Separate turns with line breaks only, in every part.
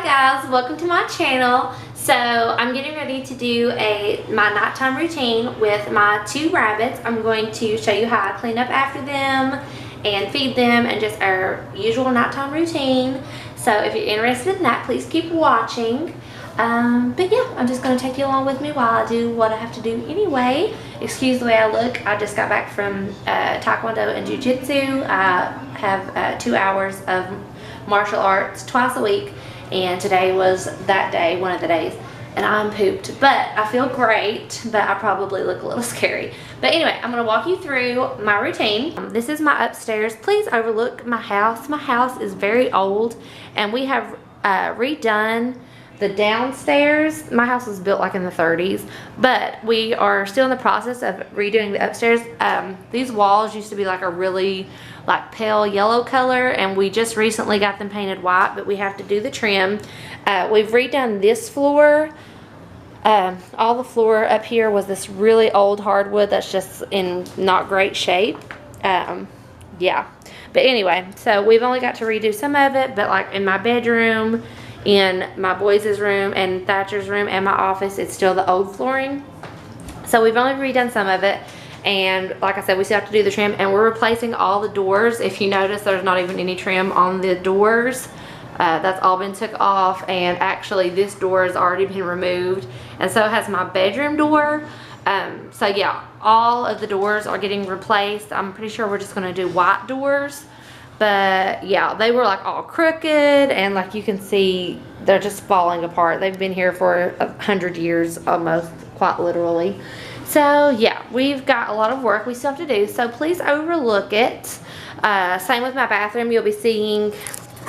guys, welcome to my channel. So I'm getting ready to do my nighttime routine with my 2 rabbits. I'm going to show you how I clean up after them and feed them and just our usual nighttime routine. So if you're interested in that, please keep watching. But yeah, I'm just going to take you along with me while I do what I have to do anyway. Excuse the way I look. I just got back from Taekwondo and Jiu-Jitsu. I have 2 hours of martial arts twice a week, and today was that day, one of the days, and I'm pooped, but I feel great, but I probably look a little scary. But anyway, I'm going to walk you through my routine. This is my upstairs. Please overlook my house. My house is very old, and we have redone the downstairs. My house was built like in the 30s, but we are still in the process of redoing the upstairs. These walls used to be like a really like pale yellow color, and we just recently got them painted white, but we have to do the trim. We've redone this floor. All the floor up here was this really old hardwood that's just in not great shape. Yeah, but anyway, so we've only got to redo some of it, but like in my bedroom, in my boys' room, and Thatcher's room, and my office, it's still the old flooring. So we've only redone some of it, and like I said, we still have to do the trim, and we're replacing all the doors. If you notice, there's not even any trim on the doors. That's all been took off, and actually this door has already been removed, and so has my bedroom door. So yeah, all of the doors are getting replaced. I'm pretty sure we're just going to do white doors. But yeah, they were like all crooked, and like you can see, they're just falling apart. They've been here for 100 years almost, quite literally. So yeah, we've got a lot of work we still have to do, so please overlook it. Same with my bathroom. You'll be seeing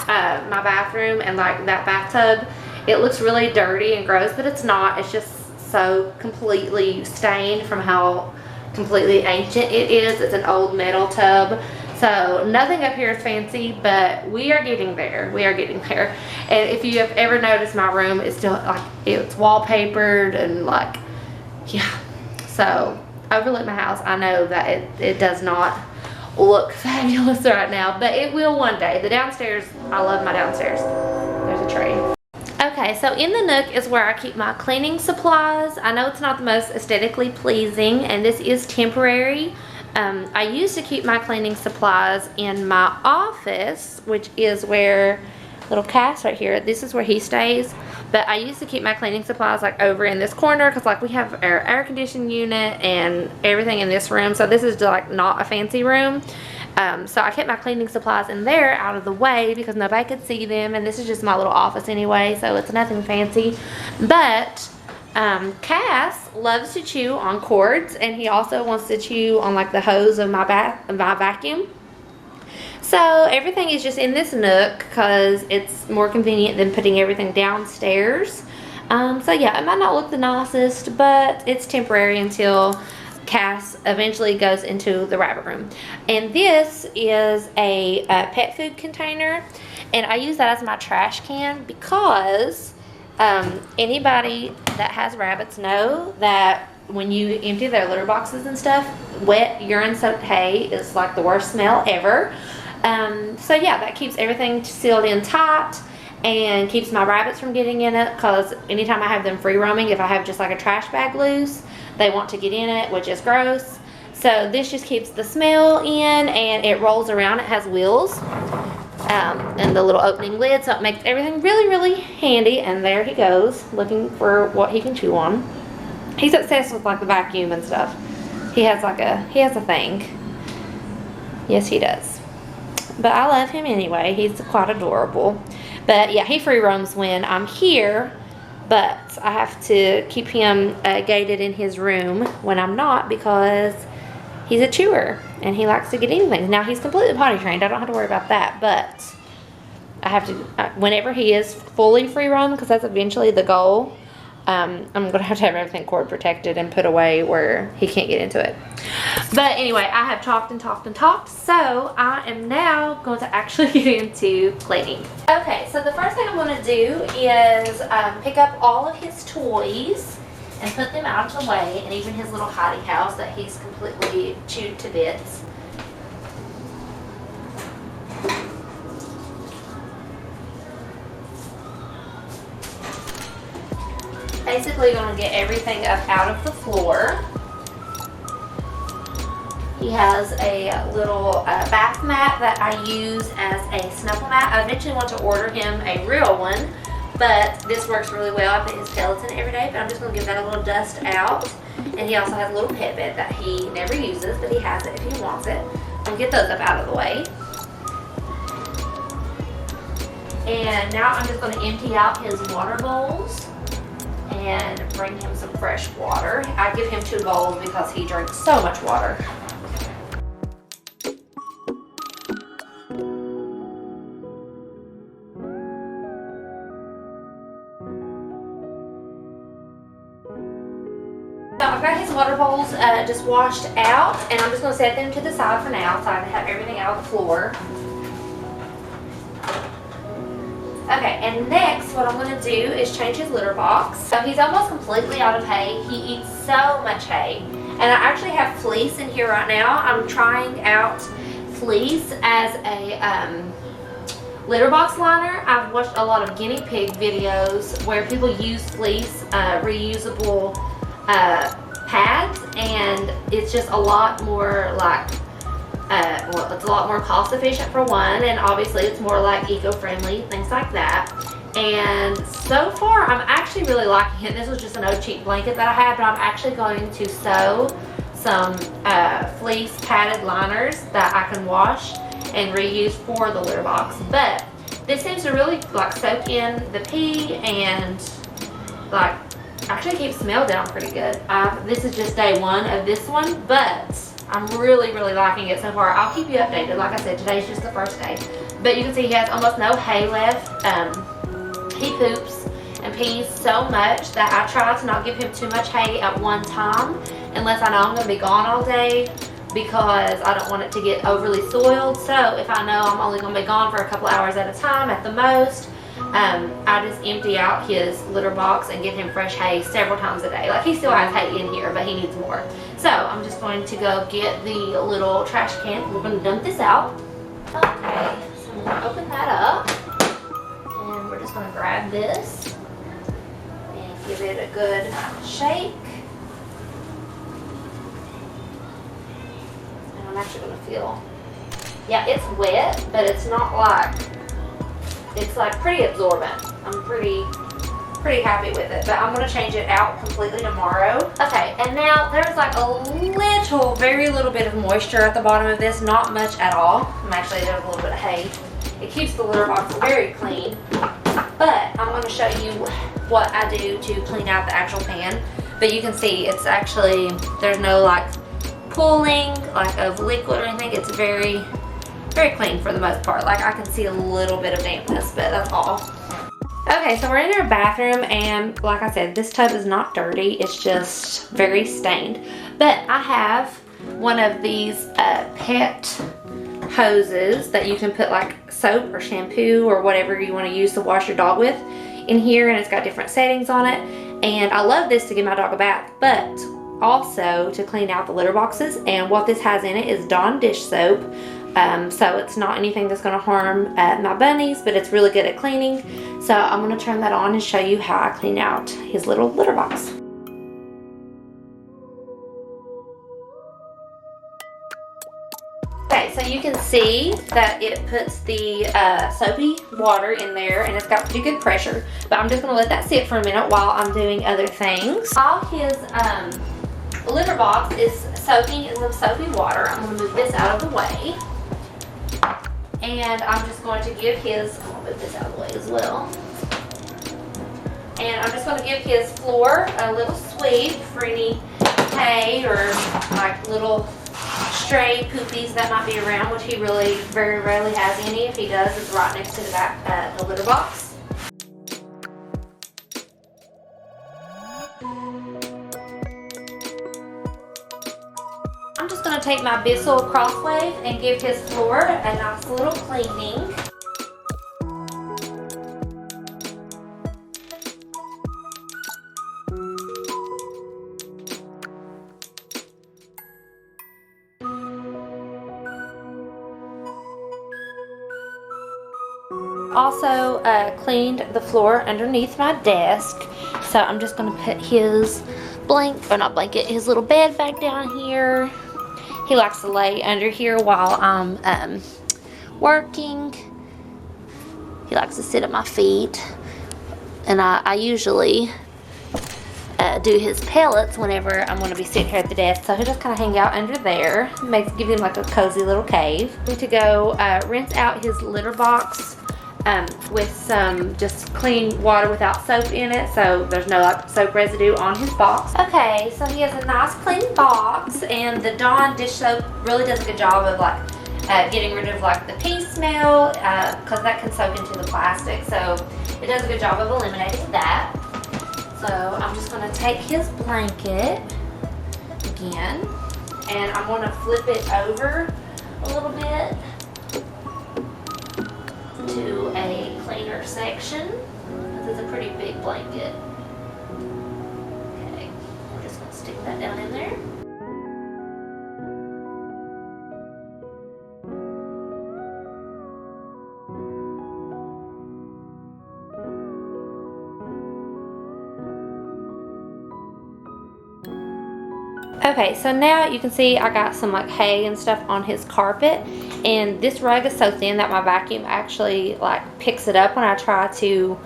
my bathroom and like that bathtub. It looks really dirty and gross, but it's not. It's just so completely stained from how completely ancient it is. It's an old metal tub. So nothing up here is fancy, but we are getting there. We are getting there. And if you have ever noticed, my room is still like, it's wallpapered and like, yeah. So overlook my house. I know that it does not look fabulous right now, but it will one day. The downstairs, I love my downstairs. There's a tray. Okay, so in the nook is where I keep my cleaning supplies. I know it's not the most aesthetically pleasing, and this is temporary. I used to keep my cleaning supplies in my office, which is where little Cass right here, this is where he stays. But I used to keep my cleaning supplies like over in this corner, because like we have our air conditioning unit and everything in this room, so this is like not a fancy room. So I kept my cleaning supplies in there out of the way because nobody could see them, and this is just my little office anyway, so it's nothing fancy. But Cass loves to chew on cords, and he also wants to chew on like the hose of my vacuum. So everything is just in this nook because it's more convenient than putting everything downstairs. So yeah, it might not look the nicest, but it's temporary until Cass eventually goes into the rabbit room. And this is a pet food container, and I use that as my trash can because anybody that has rabbits know that when you empty their litter boxes and stuff, wet urine soaked hay is like the worst smell ever. So yeah, that keeps everything sealed in tight and keeps my rabbits from getting in it, because anytime I have them free roaming, if I have just like a trash bag loose, they want to get in it, which is gross. So this just keeps the smell in, and it rolls around. It has wheels and the little opening lid, so it makes everything really, really handy. And there he goes, looking for what he can chew on. He's obsessed with like the vacuum and stuff. He has a thing. Yes, he does. But I love him anyway. He's quite adorable. But yeah, he free roams when I'm here, but I have to keep him gated in his room when I'm not, because he's a chewer and he likes to get anything. Now he's completely potty trained. I don't have to worry about that, but I have to, whenever he is fully free roam, because that's eventually the goal, I'm going to have everything cord protected and put away where he can't get into it. But anyway, I have talked and talked and talked, so I am now going to actually get into cleaning. Okay, so the first thing I'm going to do is pick up all of his toys and put them out of the way, and even his little hidey house that he's completely chewed to bits. Basically going to get everything up out of the floor. He has a little bath mat that I use as a snuggle mat. I eventually want to order him a real one, but this works really well. I put his skeleton every day, but I'm just going to give that a little dust out. And he also has a little pet bed that he never uses, but he has it if he wants it. I'll get those up out of the way. And now I'm just going to empty out his water bowls and bring him some fresh water. I give him 2 bowls because he drinks so much water. So I've got his water bowls just washed out, and I'm just going to set them to the side for now so I can have everything out of the floor. Okay, and next what I'm going to do is change his litter box. So he's almost completely out of hay. He eats so much hay. And I actually have fleece in here right now. I'm trying out fleece as a litter box liner. I've watched a lot of guinea pig videos where people use fleece, reusable pads, and it's just a lot more like well, it's a lot more cost efficient for one, and obviously it's more like eco-friendly, things like that. And so far I'm actually really liking it. This was just an old cheap blanket that I had, but I'm actually going to sew some fleece padded liners that I can wash and reuse for the litter box. But this seems to really like soak in the pee and like actually keep smell down pretty good. This is just day 1 of this one, but I'm really liking it so far. I'll keep you updated. Like I said, today's just the first day. But you can see he has almost no hay left. He poops and pees so much that I try to not give him too much hay at one time unless I know I'm going to be gone all day, because I don't want it to get overly soiled. So if I know I'm only going to be gone for a couple hours at a time at the most, I just empty out his litter box and give him fresh hay several times a day. Like, he still has hay in here, but he needs more. So I'm just going to go get the little trash can. We're going to dump this out. Okay, so I'm going to open that up, and we're just going to grab this and give it a good shake. And I'm actually going to feel, yeah, it's wet, but it's not like, it's like pretty absorbent. I'm pretty happy with it, but I'm going to change it out completely tomorrow. Okay, and now there's like a very little bit of moisture at the bottom of this, not much at all. I'm actually doing a little bit of hay. It keeps the litter box very clean, but I'm going to show you what I do to clean out the actual pan. But you can see it's actually, there's no like pooling like of liquid or anything. It's very clean for the most part. Like, I can see a little bit of dampness, but that's all. Okay, so we're in our bathroom, and like I said, this tub is not dirty. It's just very stained. But I have one of these pet hoses that you can put like soap or shampoo or whatever you want to use to wash your dog with in here, and it's got different settings on it. And I love this to give my dog a bath, but also to clean out the litter boxes. And what this has in it is Dawn dish soap. So it's not anything that's going to harm my bunnies, but it's really good at cleaning. So I'm going to turn that on and show you how I clean out his little litter box. Okay, so you can see that it puts the soapy water in there, and it's got pretty good pressure. But I'm just going to let that sit for a minute while I'm doing other things. While his litter box is soaking in the soapy water, I'm going to move this out of the way. And I'm just going to give his, I'm going to move this out of the way as well. And I'm just going to give his floor a little sweep for any hay or like little stray poopies that might be around, which he really very rarely has any. If he does, it's right next to the back, the litter box. I'm just going to take my Bissell Crosswave and give his floor a nice little cleaning. also cleaned the floor underneath my desk. So I'm just gonna put his his little bed back down here. He likes to lay under here while I'm working. He likes to sit at my feet. And I usually do his pellets whenever I'm going to be sitting here at the desk. So he'll just kind of hang out under there. Give him like a cozy little cave. I'm going to go rinse out his litter box with some just clean water without soap in it, so there's no like soap residue on his box. Okay, so he has a nice clean box, and the Dawn dish soap really does a good job of like getting rid of like the pee smell, because that can soak into the plastic, so it does a good job of eliminating that. So I'm just going to take his blanket again, and I'm going to flip it over a little bit to a cleaner section. This is a pretty big blanket. Okay, we're just going to stick that down in there. Okay, so now you can see I got some like hay and stuff on his carpet, and this rug is so thin that my vacuum actually like picks it up when I try to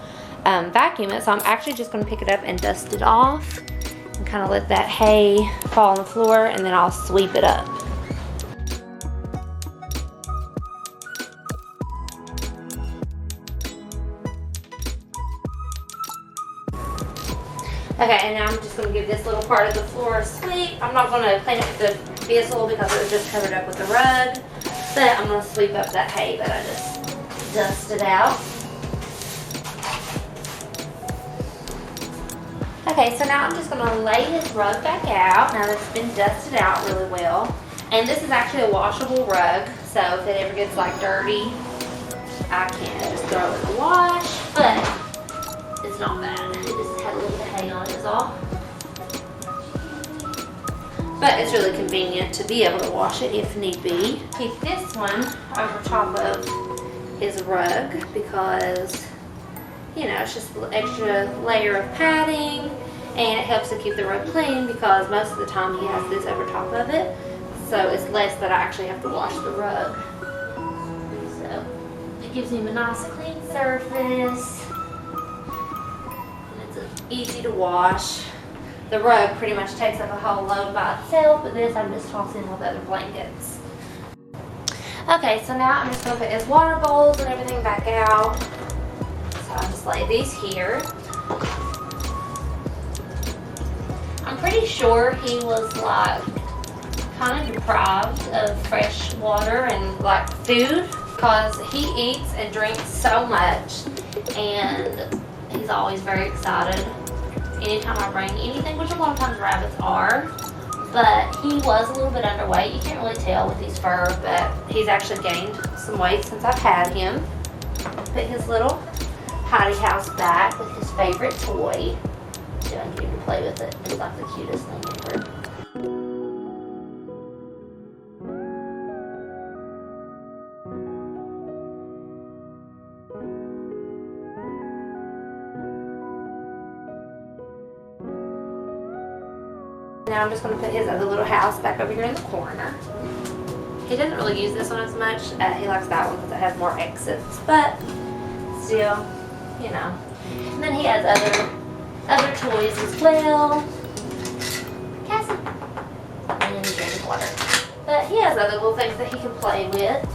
vacuum it. So I'm actually just going to pick it up and dust it off and kind of let that hay fall on the floor, and then I'll sweep it up. Okay, and now I'm just going to give this little part of the floor a sweep. I'm not going to clean up the vessel because it was just covered up with the rug, but I'm going to sweep up that hay that I just dusted out. Okay, so now I'm just going to lay his rug back out now that it's been dusted out really well. And this is actually a washable rug, so if it ever gets like dirty, I can just throw it in the wash, but it's not bad. It just had a little bit of hay on it is all. But it's really convenient to be able to wash it if need be. Keep this one over top of his rug because, you know, it's just an extra layer of padding, and it helps to keep the rug clean because most of the time he has this over top of it. So it's less that I actually have to wash the rug. So it gives him a nice clean surface. Easy to wash. The rug pretty much takes up a whole load by itself, but this I'm just tossing with other blankets. Okay, so now I'm just going to put his water bowls and everything back out. So I'll just lay these here. I'm pretty sure he was like kind of deprived of fresh water and like food because he eats and drinks so much, and he's always very excited anytime I bring anything, which a lot of times rabbits are. But he was a little bit underweight. You can't really tell with his fur, but he's actually gained some weight since I've had him. Put his little hidey house back with his favorite toy. So I can get him to play with it. It's like the cutest thing ever. Now I'm just going to put his other little house back over here in the corner. He doesn't really use this one as much. He likes that one because it has more exits, but still, you know. And then he has other toys as well. Cassie. And drinking water. But he has other little things that he can play with.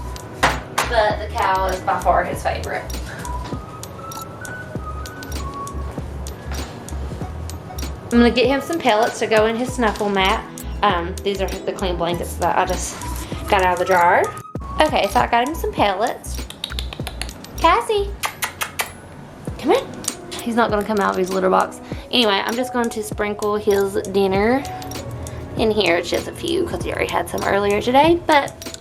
But the cow is by far his favorite. I'm going to get him some pellets to go in his snuffle mat. These are the clean blankets that I just got out of the dryer. Okay, so I got him some pellets. Cassie, come in. He's not going to come out of his litter box. Anyway, I'm just going to sprinkle his dinner in here. It's just a few because he already had some earlier today, but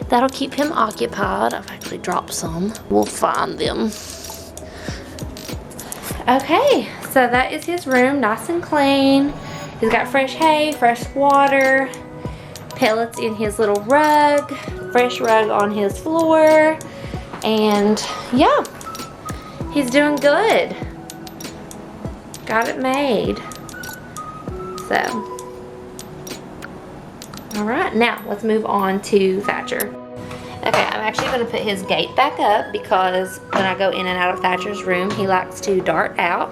that'll keep him occupied. I've actually dropped some. We'll find them. Okay, so that is his room, nice and clean. He's got fresh hay, fresh water, pellets in his little rug, fresh rug on his floor, and yeah, He's doing good. Got it made. So. All right, now let's move on to Thatcher. Okay, I'm actually gonna put his gate back up because when I go in and out of Thatcher's room, he likes to dart out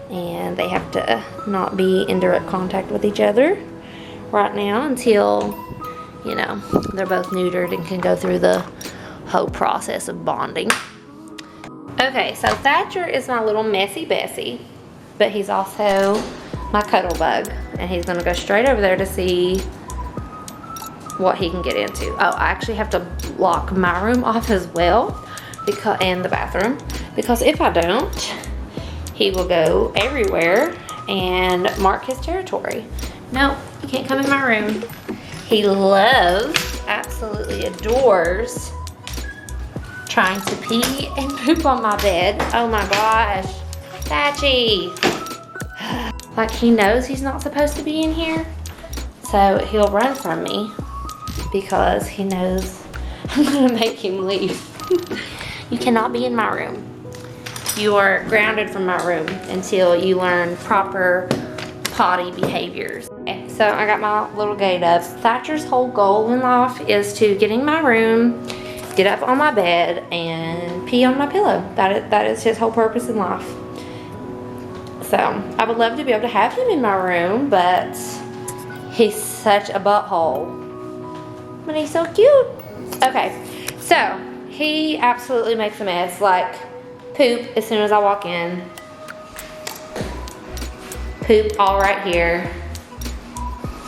and they have to not be in direct contact with each other right now until, you know, they're both neutered and can go through the whole process of bonding. Okay, so Thatcher is my little messy Bessie, but he's also my cuddle bug, and he's gonna go straight over there to see what he can get into. Oh, I actually have to lock my room off as well, and the bathroom, because if I don't, he will go everywhere and mark his territory. No, you can't come in my room. He loves, absolutely adores, trying to pee and poop on my bed. Oh my gosh, Thatchy. Like he knows he's not supposed to be in here, so he'll run from me because he knows I'm gonna make him leave. You cannot be in my room. You are grounded from my room until you learn proper potty behaviors. Okay, so I got my little gate up. Thatcher's whole goal in life is to get in my room, get up on my bed, and pee on my pillow. That is his whole purpose in life. So I would love to be able to have him in my room, but he's such a butthole. But he's so cute. Okay, so he absolutely makes a mess, like poop as soon as I walk in. Poop all right here.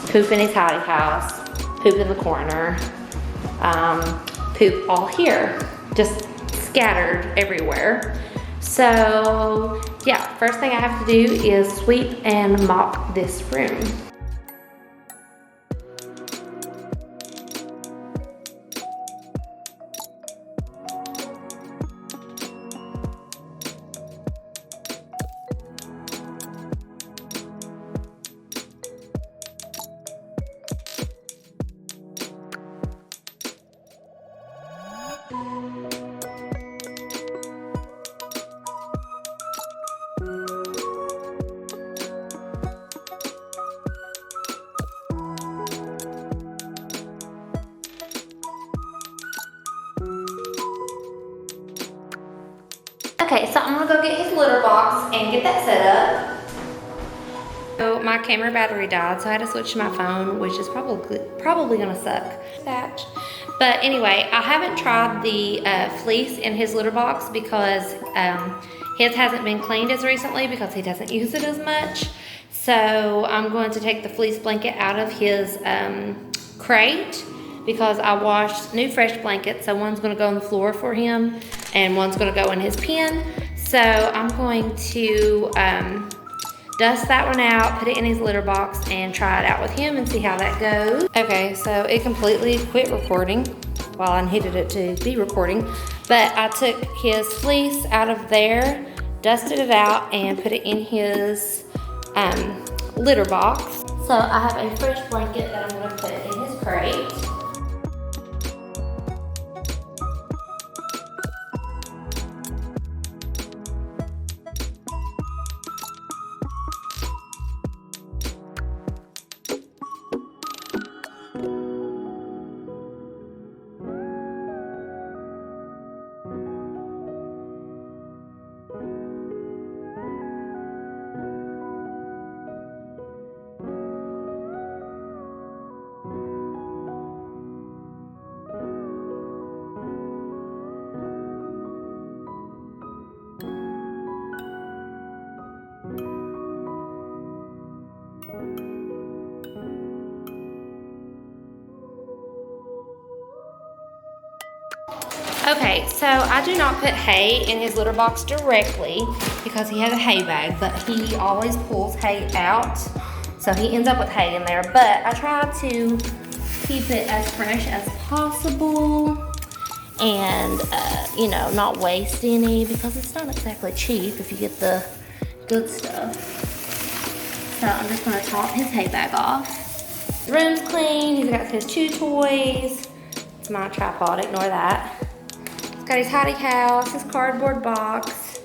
Poop in his hidey house. Poop in the corner. Poop all here. Just scattered everywhere. So yeah, first thing I have to do is sweep and mop this room. Okay, so I'm gonna go get his litter box and get that set up. So my camera battery died, so I had to switch to my phone, which is probably gonna suck. But anyway, I haven't tried the fleece in his litter box because his hasn't been cleaned as recently because he doesn't use it as much. So I'm going to take the fleece blanket out of his crate because I washed new fresh blankets. So one's gonna go on the floor for him and one's gonna go in his pen. So I'm going to dust that one out, put it in his litter box, and try it out with him and see how that goes. Okay, so it completely quit recording while I needed it to be recording, but I took his fleece out of there, dusted it out, and put it in his litter box. So I have a fresh blanket that I'm gonna put in his crate. Okay, so I do not put hay in his litter box directly because he has a hay bag, but he always pulls hay out, so he ends up with hay in there. But I try to keep it as fresh as possible and, you know, not waste any because it's not exactly cheap if you get the good stuff. So I'm just gonna top his hay bag off. The room's clean, he's got his chew toys. It's my tripod, ignore that. Got his hidey house, his cardboard box,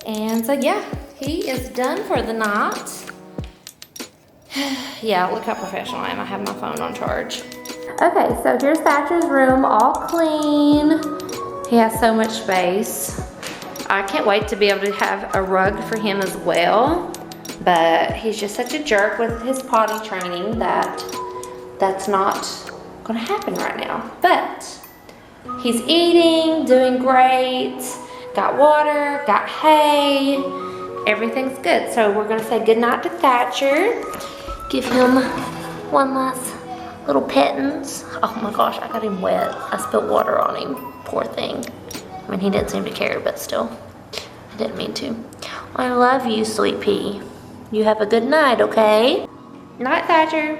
And so yeah, he is done for the night. Yeah, look how professional I am. I have my phone on charge. Okay, so here's Thatcher's room, all clean. He has so much space. I can't wait to be able to have a rug for him as well. But he's just such a jerk with his potty training that that's not gonna happen right now. But he's eating, doing great. Got water, got hay. Everything's good. So we're gonna say goodnight to Thatcher. Give him one last little pettings. Oh my gosh, I got him wet. I spilled water on him, poor thing. I mean, he didn't seem to care, but still, I didn't mean to. I love you, sweet pea. You have a good night, okay? Night, Thatcher.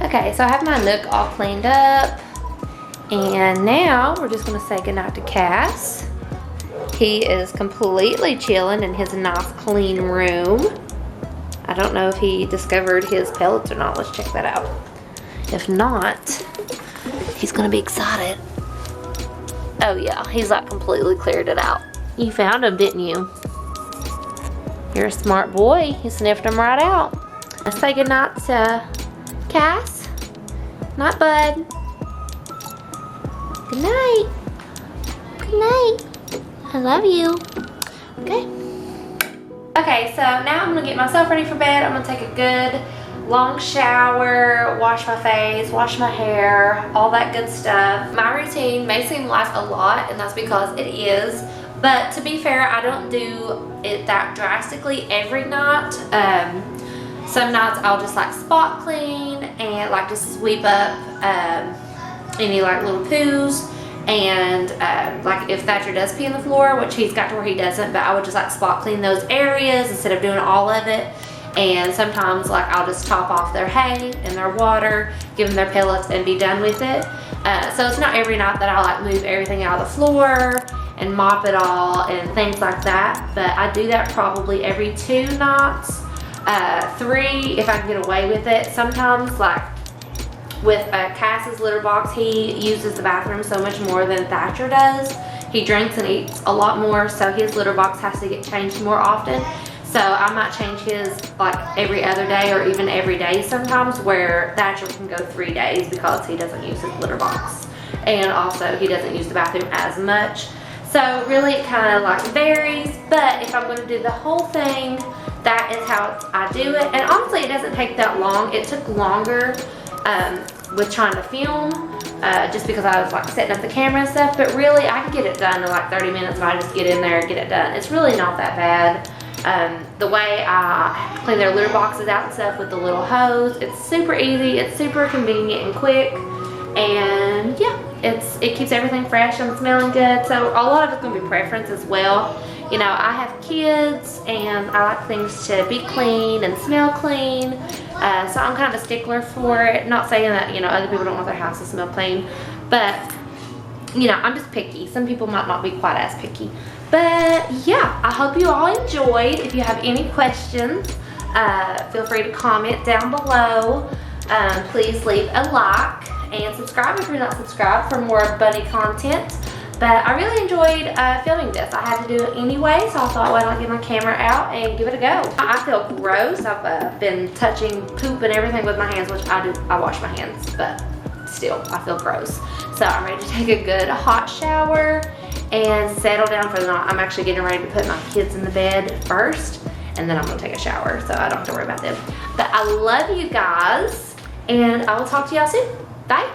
Okay, so I have my nook all cleaned up. And now we're just gonna say goodnight to Cass. He is completely chilling in his nice clean room. I don't know if he discovered his pellets or not. Let's check that out. If not, he's gonna be excited. Oh yeah, he's like completely cleared it out. You found him, didn't you? You're a smart boy. You sniffed him right out. Let's say goodnight to Cass. Night, bud. Good night. Good night. I love you. Okay. Okay, so now I'm gonna get myself ready for bed. I'm gonna take a good long shower, wash my face, wash my hair, all that good stuff. My routine may seem like a lot, and that's because it is. But to be fair, I don't do it that drastically every night. Some nights I'll just like spot clean and like just sweep up any like little poos. And like if Thatcher does pee on the floor, which he's got to where he doesn't, but I would just like spot clean those areas instead of doing all of it. And sometimes like I'll just top off their hay and their water, give them their pellets and be done with it. So it's not every night that I like move everything out of the floor and mop it all and things like that. But I do that probably every 2 nights, 3 if I can get away with it. Sometimes like with Cass's litter box, he uses the bathroom so much more than Thatcher does. He drinks and eats a lot more, so his litter box has to get changed more often. So I might change his like every other day or even every day sometimes, where Thatcher can go 3 days because he doesn't use his litter box. And also he doesn't use the bathroom as much. So really it kind of like varies, but if I'm going to do the whole thing, that is how I do it. And honestly, it doesn't take that long. It took longer with trying to film, just because I was like setting up the camera and stuff, but really I can get it done in like 30 minutes if I just get in there and get it done. It's really not that bad. The way I clean their litter boxes out and stuff with the little hose, it's super easy, it's super convenient and quick, and yeah, it keeps everything fresh and smelling good. So a lot of it's going to be preference as well. You know, I have kids and I like things to be clean and smell clean, so I'm kind of a stickler for it. Not saying that, you know, other people don't want their house to smell clean, but you know, I'm just picky. Some people might not be quite as picky. But yeah, I hope you all enjoyed. If you have any questions, feel free to comment down below. Please leave a like and subscribe if you're not subscribed for more bunny content. But I really enjoyed filming this. I had to do it anyway, so I thought, why not get my camera out and give it a go. I feel gross. I've been touching poop and everything with my hands, which I do. I wash my hands, but still, I feel gross. So I'm ready to take a good hot shower and settle down for the night. I'm actually getting ready to put my kids in the bed first, and then I'm gonna take a shower, so I don't have to worry about them. But I love you guys, and I will talk to y'all soon. Bye.